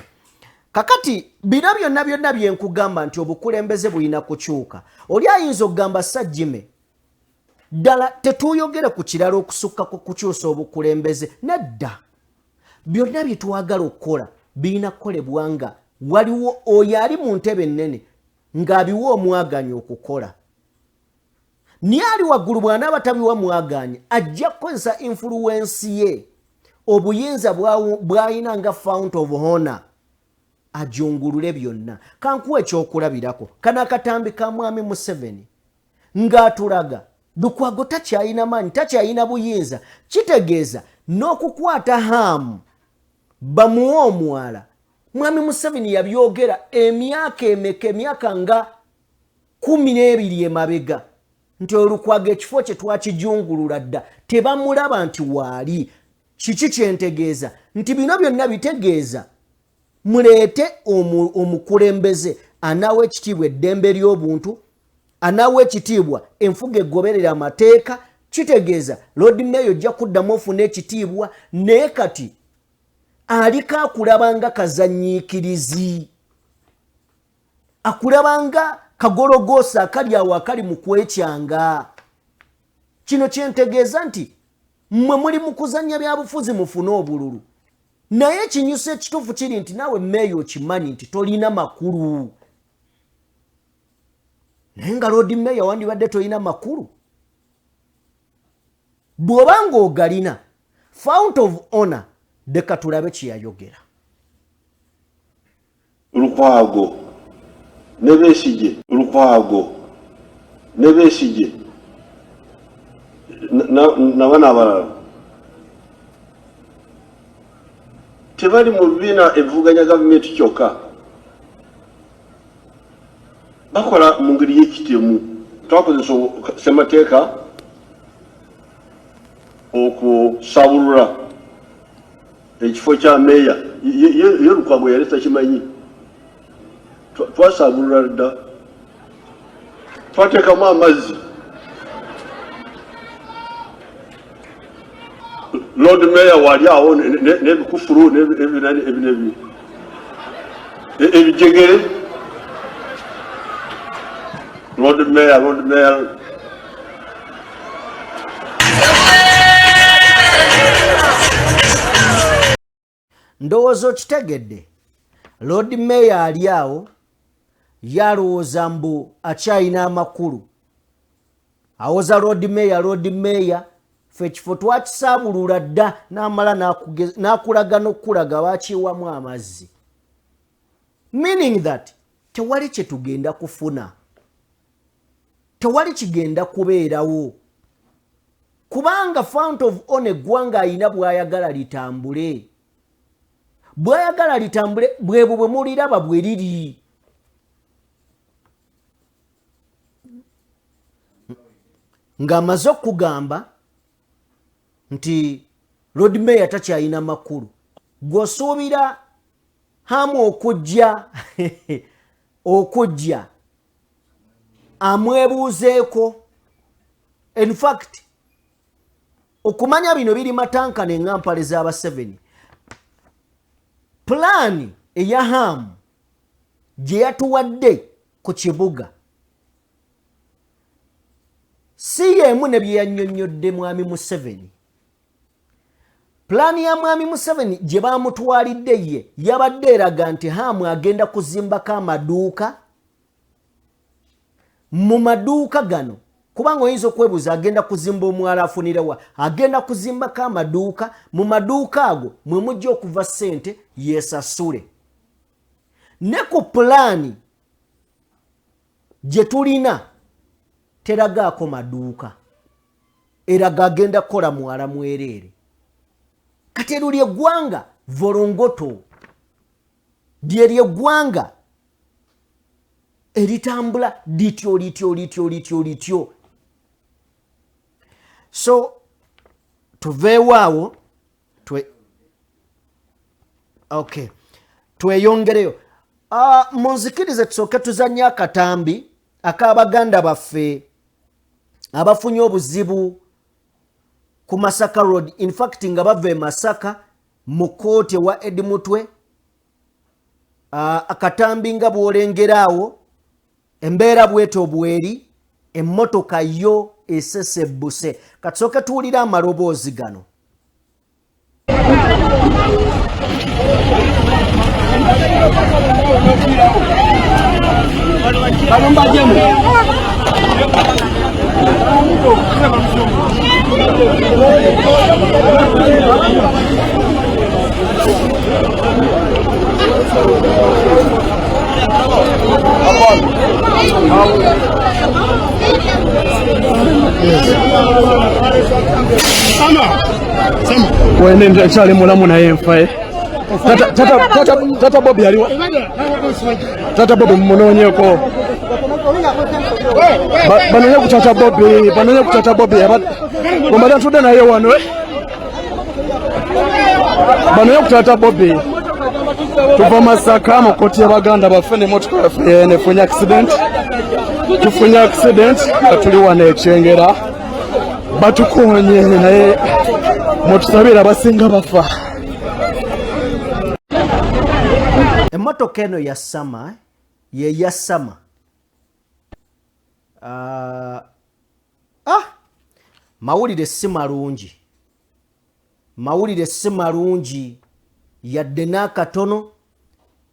Kakati bino byonna byonna bye nkugamba nti obukulembeze buyina kukyuka. Oli ayinza okugamba Sajjime ddala tetuyogere ku kirala okusukkako kukyusa obukulembeze. Nedda, byonna bye twagala okukola birina kukolebwa nga waliwo oyo ali mu ntebe ennene ng'abiwa omwaganya okukola. Niye ali waggulu bw'anaaba tabiwa mwaganya ajja kukozesa influence ye, obuyinza bw'ayina nga fount of honor ajungulule byonna. Kankuwa ekyokulabirako kana akatambi ka mwami Museveni ng'atulaga Lukwago takyayina maanyi, takyayina buyinza. Kitegeeza n'okukwata Hamu bamuwa omwala. Mwami Museveni yabyogera emyaka emeka, emyaka nga 12 emabega nti Olukwago ekifo kye twakijungulula dda tebamulaba nti waali. Kiki kyentegeeza? Nti bino byonna bitegeeza muleete omukulembeze anaawa ekitiibwa eddembe ly'obuntu, anaawa ekitiibwa enfuga egoberera amateeka. Kitegeeza Lord Mayor ojja kuddamu ofuna ekitiibwa, naye kati aliko akulaba nga kazanyiikirizi, akulaba nga kagologoosa akali awo akali mu kwekyanga. Kino kyentegeeza nti mmwe muli mu kuzannya byabufuzi mufune obululu. naye kinyusa ekituufu kiri nti naawe meeyo okimanyi nti tolina makulu naye nga road meeya wandibadde tolina makulu bw'obanga ogalina fount of honor deka tulabe kyeyayogera Lukwago Nebesije n'abaana abalala tebali mu bibiina ebivuganya gavumenti kyokka bakola mu ngeri y'ekitemu twakozesa ssemateeka okusabulula ekifo kya meeya ye Lukwago yali takimanyi twasabulula dda twateekamu amazzi Lord Mayor wali awo n'ebikufuru ebijegere Lord Mayor ndowooza okitegedde Lord Mayor ali awo yalowooza mbu akyalina amakulu awoza Lord Mayor fe ekifo twakisaabulula dda n'amala n'akulaga n'okulaga baakiwamu amazzi meaning that tewali kye tugenda kufuna tewali kigenda kubeerawo kubanga fount of honor eggwanga alina bw'ayagala litambule bwebwo bwe muliraba bwe liri ng'amaze okugamba nti Lord Mayor takyalina makulu gw'osuubira hamu okujja amwebuuzeeko in fact okumanya bino biri matankana eŋŋampale z'aba 7 plan eya hamu gye yatuwadde ku kibuga si yeemu ne bye yannyonnyodde mwami Museveni plan ya mwami Museveni gye baamutwalidde ye yabadde eraga nti hamu agenda kuzimbako amaduuka mu maduuka gano kubanga oyinza okwebuuza agenda kuzimba omwala afunirewa agenda kuzimbako amaduuka mu maduuka ago mwe mujja okuva ssente yeesasule ne ku pulaani gye tulina teragaako maduuka eraga agenda kukola mwala mwereere kati eryo ly'eggwanga volongoto ly'eggwanga eritambula lityo so tuveewaawo tweyongereyo munzikirize tusooke tuzanye akatambi ak'abaganda baffe abafunye obuzibu ku Masaka Road in fact nga bava e Masaka mu kooti ewa Edmutwe akatambi nga bw'olengeraawo embeera bwetyo bweri emmotoka yo esesebbuse katusooke tuwulire amaloboozi gano wene nkyali mulamu naye nfaye tata Bobi aliwa tata Bobi mumunoonyeeko banonye ku tata Bobi bwembadde ntudde naye wano banonye ku tata Bobi tuva Masaka mu kooti y'abaganda baffe n'emmotoka yaffe nefunye accident nga tuli wano ekyengera batukonye naye mutusabire abasinga bafa emmotoka eno ya sama ye ya sama mawulire si malungi yadde n'akatono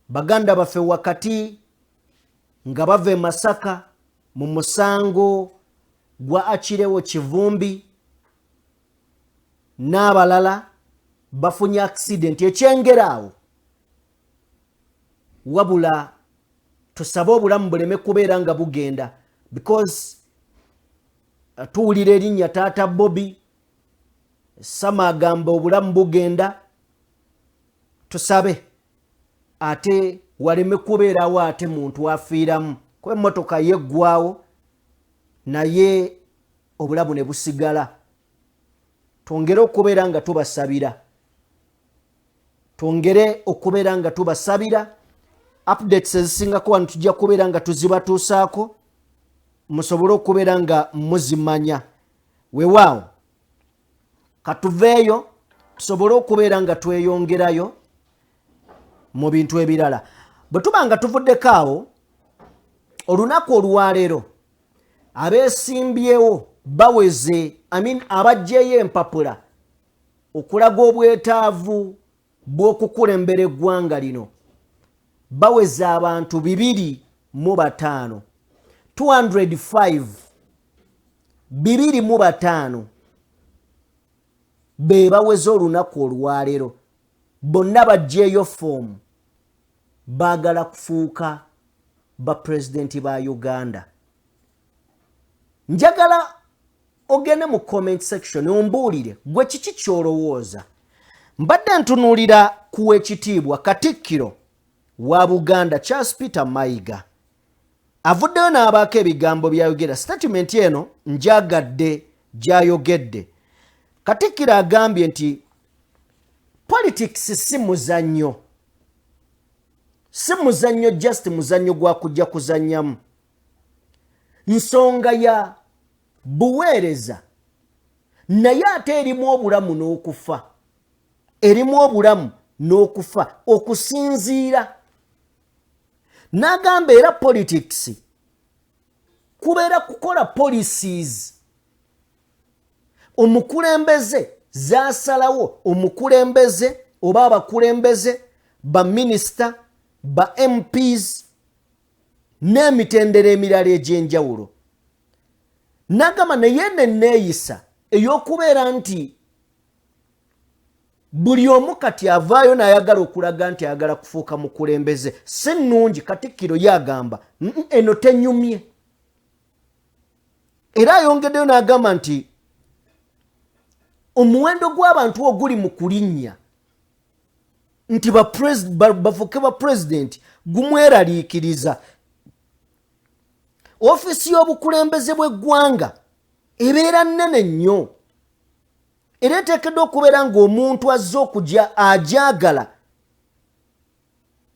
baganda baffe wakati nga bava Masaka mu musango gwa Akirewo Kivumbi n'abalala bafunye accident ekyengeraawo wabula tusabe obulamu buleme kubeera nga bugenda because tuwulira erinnya taata Bobi Sama agamba obulamu bugenda tusabe ate waleme kubeerawo ate muntu afiiramu kuba emmotoka yeggwawo naye obulamu ne busigala twongere okubeera nga tubasabira updates ezisingako wano tujja kubeera nga tuzibatuusaako musobole okubeera nga muzimanya weewaawo katuveeyo tusobole okubeera nga tweyongerayo mu bintu ebirala bwe tuba nga tuvuddeko awo olunaku olwaleero abeesimbyewo baweze abajjeeyo empapula okulaga obwetaavu bw'okukulembera eggwanga lino baweze abantu 205 205 be baweze olunaku olwaleero bonna bajjeeyo foomu baagala kufuuka bapulezidenti ba Uganda. Njagala ogende mu comment section ombuulire gwe kiki kyolowooza. Mbadde ntunuulira ku ekitiibwa Katikkiro wa Buganda Charles Peter Mayiga avuddeyo n'abaako ebigambo byayogera. Statement eno njagadde gyayogedde. Katikkiro agambye nti politics si muzannyo, just muzannyo gwa kujja kuzannyamu. Nsonga ya buweereza naye ate erimu obulamu n'okufa, okusinziira. N'agamba era politics kubeera kukola policies. Omukulembeze zaasalawo omukulembeze oba abakulembeze ba minisita ba MPs n'emitendera emirala egy'enjawulo. N'agamba naye neeyisa ey'okubeera nti buli omu kati avaayo n'ayagala okulaga nti ayagala kufuuka mukulembeze si nnungi. Katikkiro yagamba eno tenyumye. Era ayongeddeyo n'agamba nti omuwendo gw'abantu oguli mu kulinnya nti bafuuke ba pulezidenti gumweraliikiriza. Ofiisi y'obukulembeze bw'eggwanga ebeera nnene nnyo era eteekeddwa okubeera ng'omuntu azze okujja agyagala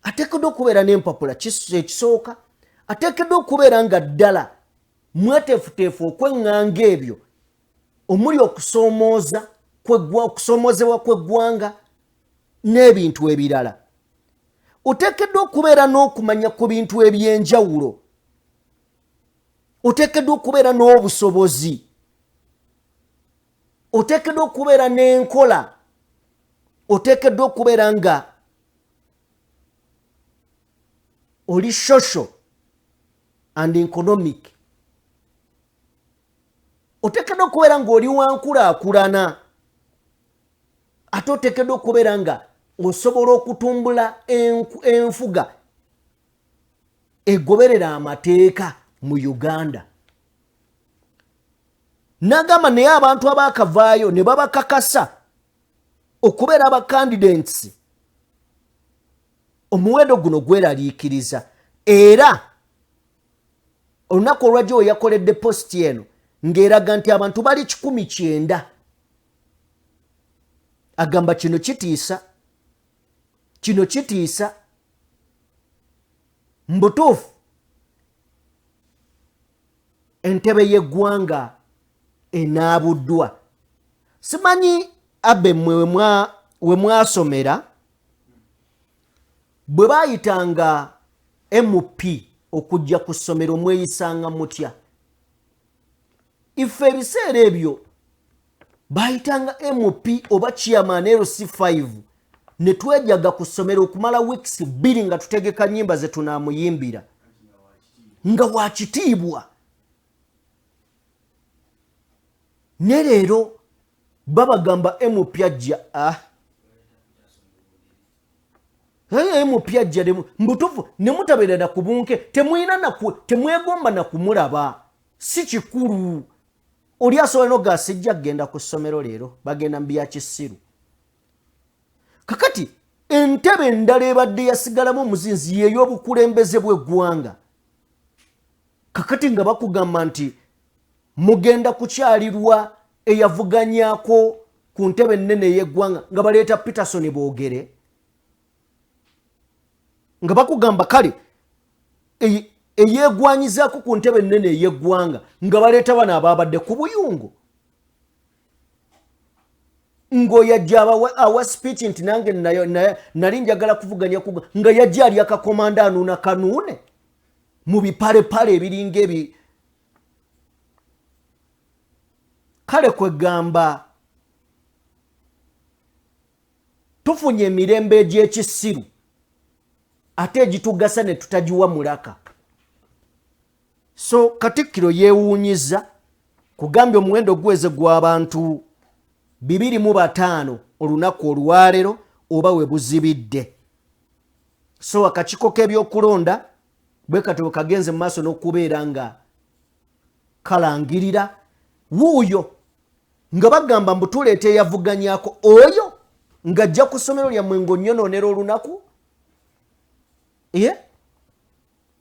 ateekeddwa okubeera n'empapula ekisooka, ateekeddwa okubeera nga ddala mweteefuteefu okweŋŋanga ebyo omuli okusoomoozebwa kw'eggwanga n'ebintu ebirala. Oteekeddwa okubeera n'okumanya ku bintu eby'enjawulo, oteekeddwa okubeera n'obusobozi, oteekeddwa okubeera n'enkola, oteekeddwa okubeera nga oli social and economic, oteekeddwa okubeera ng'oli wankulaakulana, ate oteekeddwa okubeera nga osobola okutumbula enfuga egoberera amateeka mu Uganda. N'agamba naye abantu abaakavaayo ne babakakasa okubeera aba candidates omuwendo guno gweraliikiriza. Era olunaku olwajjo we yakoledde posti eno ng'eraga nti abantu bali 109. Agamba kino kitiisa mbutuufu entebe y'eggwanga enaabuddwa. Simanyi abbe mmwe we mwasomera bwe baayitanga MP okujja ku ssomero mweyisanga mutya. Ife ebiseera ebyo baayitanga MP oba chairman LC5 ne twejaga ku ssomero okumala weeks 2 nga tutegeka nnyimba ze tunaamuyimbira nga wakitiibwa. Ne leero babagamba emupyajja emupyajja mbutufu ne mutabeerera ku bunke temwegomba na kumulaba si kikulu. Oli asobola n'ogaasijja kgenda ku ssomero leero bagenda mu bya kisiru. Kakati entebe endala ebadde yasigalamu omuzinzi y'ey'obukulembeze bw'eggwanga. Kakati nga bakugamba nti mugenda kukyalirwa eyavuganyaako ku ntebe ennene ey'eggwanga nga baleeta Peterson boogere. Nga bakugamba kale eyeegwanyizaako ku ntebe ennene ey'eggwanga nga baleeta bano abaabadde ku buyungu. Ng'oyajja awa speech nti nange nali njagala kuvuganya nga yajja ali akakomanda anuuna kanuune mu bipalepale ebiringa ebi. Kale kwegamba tufunye emirembe egy'ekisiru ate egitugasa ne tutagiwa mulaka. So Katikkiro yeewuunyiza kugambye omuwendo gweze gw'abantu 205 olunaku olwaleero oba we buzibidde. So akakiiko k'ebyokulonda bwe katebo kagenze mu maaso n'okubeera nga kalangirira wuuyo nga bagamba mbu tuleeta eyavuganyaako oyo ng'ajja ku ssomero lyammwe ng'onnyonoonera olunaku.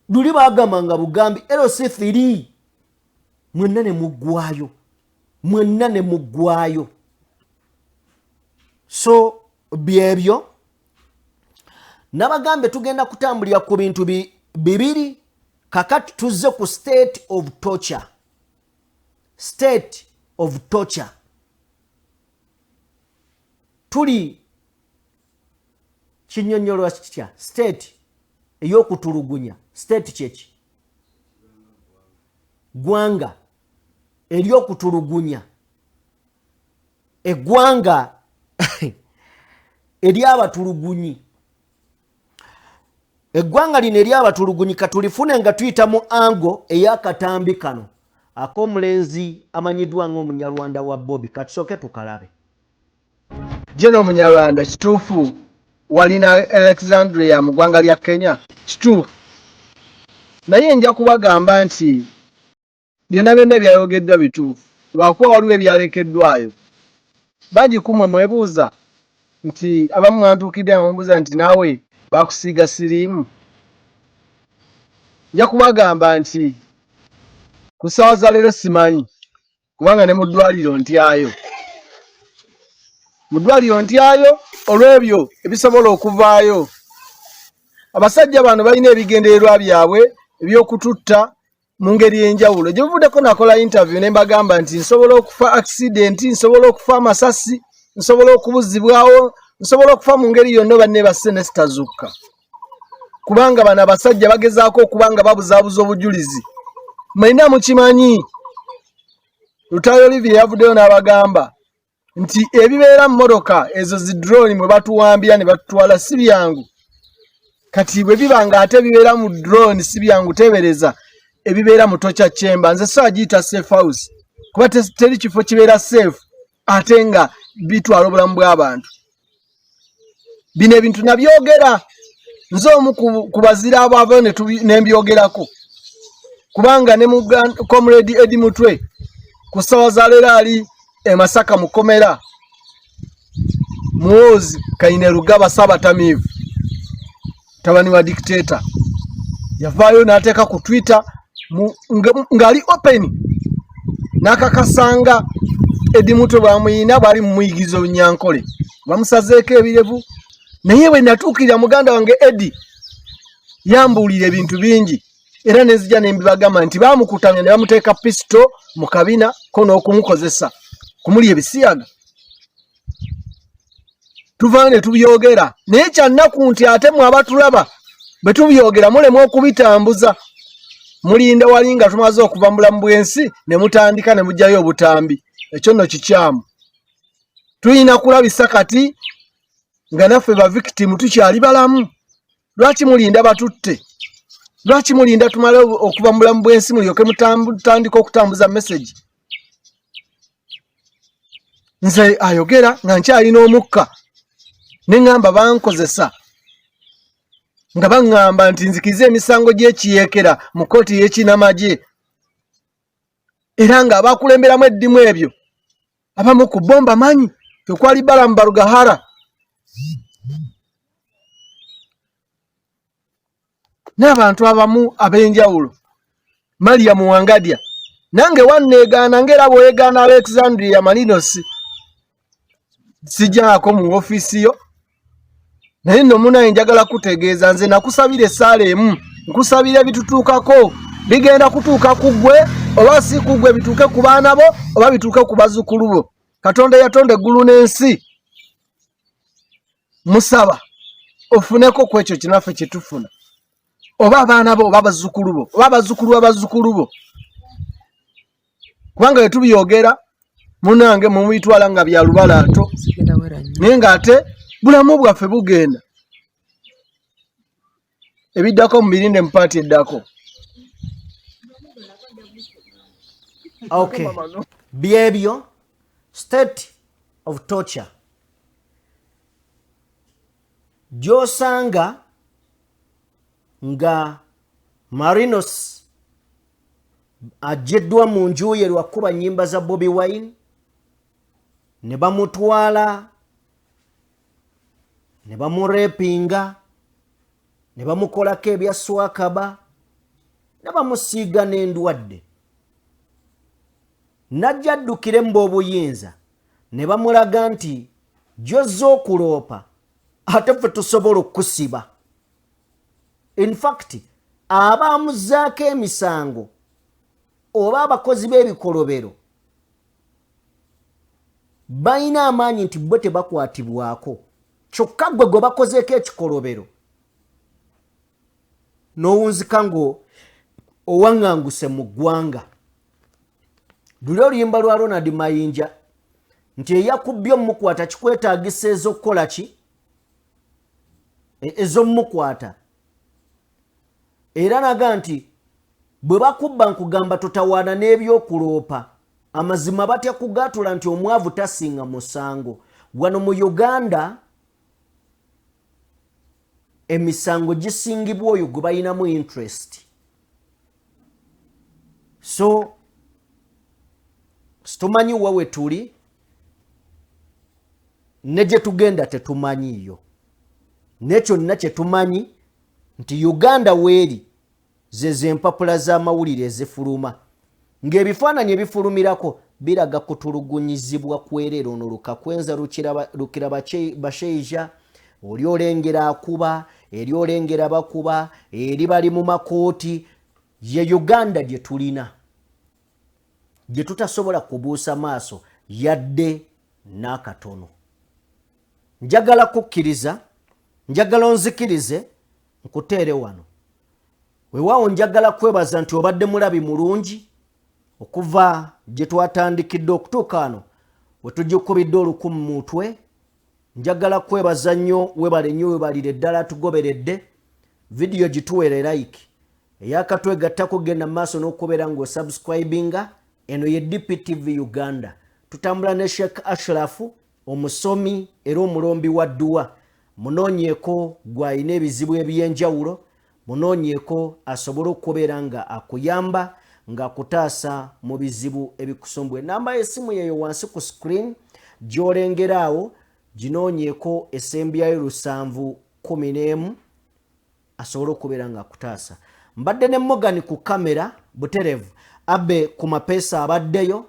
Luli baagamba nga bugambi LC3 mwenna ne muggwayo. So byebyo nabagambe tugenda kutambulira ku bintu bibiri kakati tuzze ku state of torture. Tuli kinyonyolwa kitya state ey'okutulugunya. State kyeki gwanga ery'okutulugunya, eggwanga ery'abatulugunyi. Eggwanga lino ery'abatulugunyi katulifune nga tuyita mu ango ey'akatambi kano ak'omulenzi amanyiddwa ng'omunyarwanda wa Bobi. Katusooke tukalabe. Jeno omunyarwanda kituufu walina Alexandria mu ggwanga lya Kenya kituufu, naye nja kubagamba nti byonna byonna ebyayogeddwa bituufu lwakuba waliwo ebyalekeddwayo. Bangi kumwe mwebuuza nti abamu mwantuukidde mwebuuza nti naawe bakusiiga siriimu. Nja kubagamba nti ku ssaawa za leero simanyi kubanga ne mu ddwaliro ntyayo. Mu ddwaliro ntyayo olw'ebyo ebisobola okuvaayo. Abasajja bano balina ebigendererwa byabwe eby'okututta mu ngeri y'enjawulo. Gye buvuddeko nakola interview ne mbagamba nti nsobola okufa accident, nsobola okufa amasasi, nsobola okubuzibwawo, nsobola okufa mu ngeri yonna banne basse ne sitazukka. Kubanga bano abasajja bagezaako okubanga babuzaabuza obujulizi. Mwenna mukimanyi Lutayo Olivia yavuddeyo n'abagamba nti ebibeera mu motoka ezo zi drone mwe batuwambya ne batutwala si byangu. Kati bwe bibanga ate bibeera mu drone si byangu tebereza ebibeera mu torture chamber. Nze saagiyita safe house kuba teri kifo kibeera safe ate nga bitwala obulamu bw'abantu. Bino ebintu nabyogera nze omu ku bazira abava ne mbyogerako kubanga ne mu comrade Edi Mutwe ku ssaawa za leero ali Masaka mukomera woes Kainerugaba Sabatamivu tabani wa dictator yavaayo n'ateeka ku Twitter ngali open n'akakasanga Edi Mutwe bamuyina bali mu muyigizo Nyankole bamusazeeko ebirevu. Naye bwe natuukirira muganda wange Edi yambuulira ebintu bingi era nezija nembibagamba nti bamukutamya ne bamuteeka pisto mu kabina ko n'okumukozesa kumuli ebisiyaga. Tuvaayo ne tubyogera naye kyannaku nti ate mwe abatulaba bwe tubyogera mulemu okubitambuza. Mulinda wali nga tumaze okuva mu bulamu bw'ensi ne mutandika ne mujjayo obutambi. Ekyo nno kikyamu. Tulina kulabisa kati nga naffe ba victim tukyali balamu. Lwaki mulinda batutte? Lwaki mulinda tumale okuba mulamu bw'ensi mulyoke mutandika okutambuza message? Nze ayogera nga nkyalina omukka ne ngamba bankozesa nga baŋŋamba nti nzikize emisango gy'ekiyeekera mu kkooti y'ekinamagye era nga abakulemberamu eddimu ebyo abamu ku bomba manyi tekwali balamu Barugahara. N'abantu abamu ab'enjawulo Maria Muwangadya nange wanneegaana ng'era bw'oyegaana Alexandria Marinos sijaako mu ofiisi yo naye nno munaye njagala kutegeeza nze nakusabira essaala emu nkusabira ebitutuukako bigenda kutuuka ku ggwe oba si ku ggwe bituuke ku baana bo oba bituuke ku bazzukulu bo. Katonda yatonda eggulu n'ensi musaba ofuneko ku ekyo kinaffe kye tufuna oba abaana bo oba bazzukulu bo oba bazzukulu bo kubanga bwe tubiyogera munange mumubitwala nga bya lubalaato naye ng'ate bulamu bwaffe bugenda. Ebiddako mubirinde mu paati eddako. Okay. Byebyo state of torture. Gyosanga nga Marinos ajeddwa mu nju ye lwakuba nnyimba za Bobi Wine ne bamutwala ne bamurepinga ne bamukolako ebya swakaba ne bamusiiga n'endwadde najja addukire mu obuyinza ne bamulaga nti gy'ozza okuloopa ate ffe tusobola okukusiba. In fact abamuzzaako emisango oba abakozi b'ebikolobero balina amaanyi nti bo tebakwatibwako kyokka gwe gwe bakozeeko ekikolobero n'owunzika ngo owaŋŋanguse mu ggwanga. Luli oluyimba lwa Ronald Mayinja nti eyakubbye omukwata kikwetaagisa ez'okukola ki ez'omukwata era naga nti bwe bakubba nkugamba totawaana n'ebyokuloopa amazima batya kugatula nti omwavu tasinga musango. Wano mu Uganda emisango gisingibwa oyo gwe balinamu interest. So situmanyi wa we tuli ne gye tugenda tetumanyiyo ne kyonna kye tumanyi nti Uganda weeri ze empapula z'amawulire ezifuluma ng'ebifaananyi ebifulumirako biraga kutulugunyizibwa kwerera ono lukakwenza lukira basheija oli olengera akuba eri olengera bakuba eri bali mu makooti. Ye Uganda gye tulina gye tutasobola kubuusa maaso yadde n'akatono. Njagala kukkiriza njagala onzikirize nkuteere wano weewaawo njagala kwebaza nti obadde mulabi mulungi okuva gye twatandikidde okutuuka wano we tugikubidde olukumu mu mutwe. Njagala kwebaza nnyo webale nnyo webalire ddala tugoberedde vidiyo gituweere like eyakatwegattako genda mu maaso n'okubeera ng'osubscribinga. Eno ye DPTV Uganda. Tutambula ne Sheikh Ashraf omusomi era omulombi wa dduwa. Munoonyeeko gw'alina ebizibu eby'enjawulo munoonyeeko asobole okubeera nga akuyamba ng'akutaasa mu bizibu ebikusumbwa. Ennamba y'essimu yeyo wansi ku screen gy'olengeraawo ginoonyeeko essembyayo 711 asobole okubeera ng'akutaasa. Mbadde ne Morgan ku kamera buterevu abe ku mapeesa abaddeyo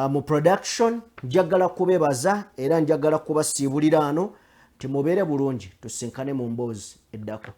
mu production. Njagala kubebaza era njagala kubasiibulira ano timubeere bulungi tusinkane mu mboozi eddako.